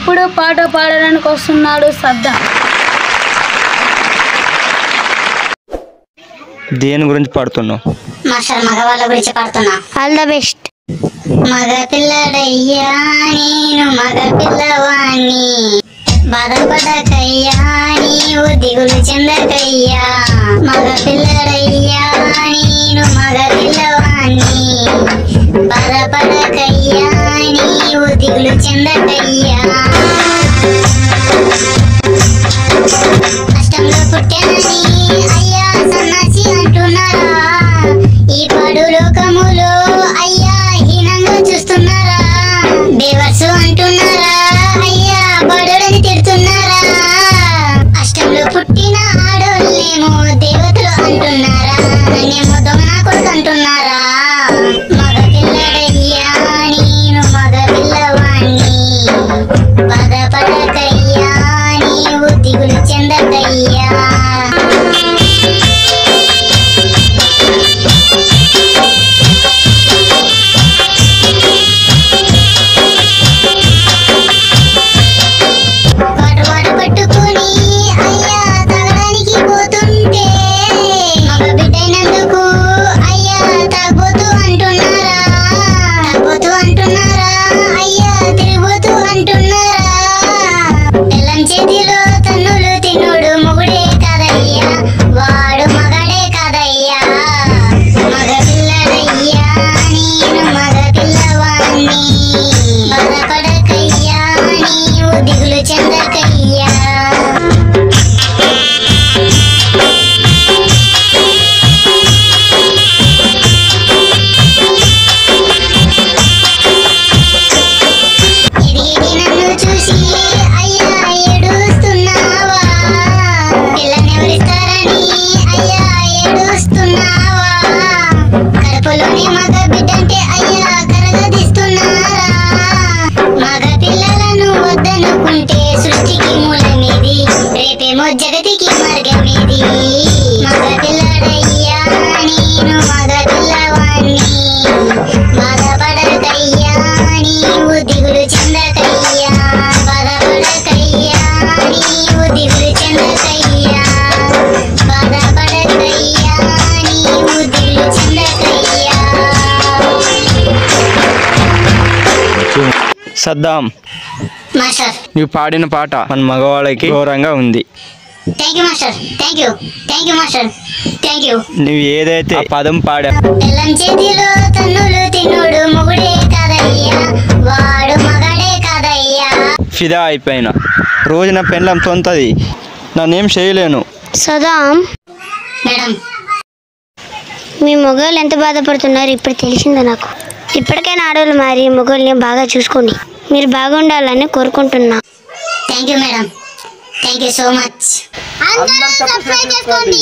ఇప్పుడు పాట పాడడానికి వస్తున్నాడు సద్దాం. దేని గురించి పాడుతున్నావు? మాస్టర్ మగవాళ్ళ గురించి పాడుతున్నా. All the best. మగ పిల్లడయ్యా నేను మగ పిల్లవాణ్ణి, బాధపడకయ్యా నీవు దిగులు చెందకయ్యా. మగ పిల్లడయ్యా నేను మగ పిల్లవాణ్ణి, బాధపడకయ్యా నీవు దిగులు చెందకయ్యా. కష్టంలో పుట్టానని అయ్యా సన్నాసి అంటున్నారా, ఈ పడు లోకములో అయ్యా హీనంగా చూస్తున్నారా. బేవర్సు అంటున్నారా అయ్యా, బడులని తిడుతున్నారా. అష్టంలో పుట్టిన ఆడోళ్ళేమో దేవతలు అంటున్నారా, నన్నేమో దొంగ కొడుకు అంటున్నారా. మగ పిల్లడయ్యా నేను మగ పిల్లవాణ్ణి, బాధపడకయ్యా నీవు దిగులు చెందకయ్యా. పట్టుకుని అయ్యా తాగడానికి పోతుంటే మగ బిడ్డైనందుకు అయ్యా తాగబోతు అంటున్నారా, తాగబోతు అంటున్నారా అయ్యా, తిరిగిపోతూ అంటున్నారా. బెల్లం చేతిలో తన్నులు తిన్నుడు మొగుడే కాదయ్యా, వాడు మగడే కాదయ్యా. మగ పిల్లడయ్యా నేను మగ పిల్లవాణ్ణి, బాధపడకయ్యా నీవు దిగులు చెందకయ్యా. నన్ను చూసి అయ్యా ఏడుస్తున్నావా, పిల్లనెవరిస్తారని అయ్యా ఏడుస్తున్నావా. కడుపులోనే మగ బిడ్డంటే అయ్యా కరగదీస్తున్నారా. మగ పిల్లలను వద్దనుకుంటే సృష్టికి మూలమేది, రేపేమో జగతికి మార్గమేది. మగ పిల్లడయ్యా నేను మగ పిల్లవాణ్ణి, బాధపడకయ్యా నీవు దిగులు చెందకయ్యా. బాధపడకయ్యా నీవు దిగులు చెందకయ్యా, బాధపడకయ్యా నీవు దిగులు చెందకయ్యా. సద్దాం, మాస్టర్ నువ్వు పాడిన పాట మన మగవాళ్ళకి ఘోరంగా ఉంది. Thank you master, thank you, thank you master, thank you. నువ్వు ఏదైతే ఆ పదం పాడా, బెల్లం చేతిలో తన్నులు తిన్నుడు మొగుడే కాదయ్యా, వాడు మగడే కాదయ్యా. ఫిదా అయిపోయినా. రోజు నా పెళ్ళం తొంతది, నన్నేం చేయలేను. సదాం, మేడం మీ మొగోళ్ళు ఎంత బాధపడుతున్నారు ఇప్పుడు తెలిసిందా నాకు. ఇప్పటికైనా ఆడవాళ్ళు మారి మొగోళ్ళని బాగా చూసుకోండి. మీరు బాగుండాలని కోరుకుంటున్నా. Thank you madam, thank you so much. అందరూ సబ్స్క్రైబ్ చేసుకోండి.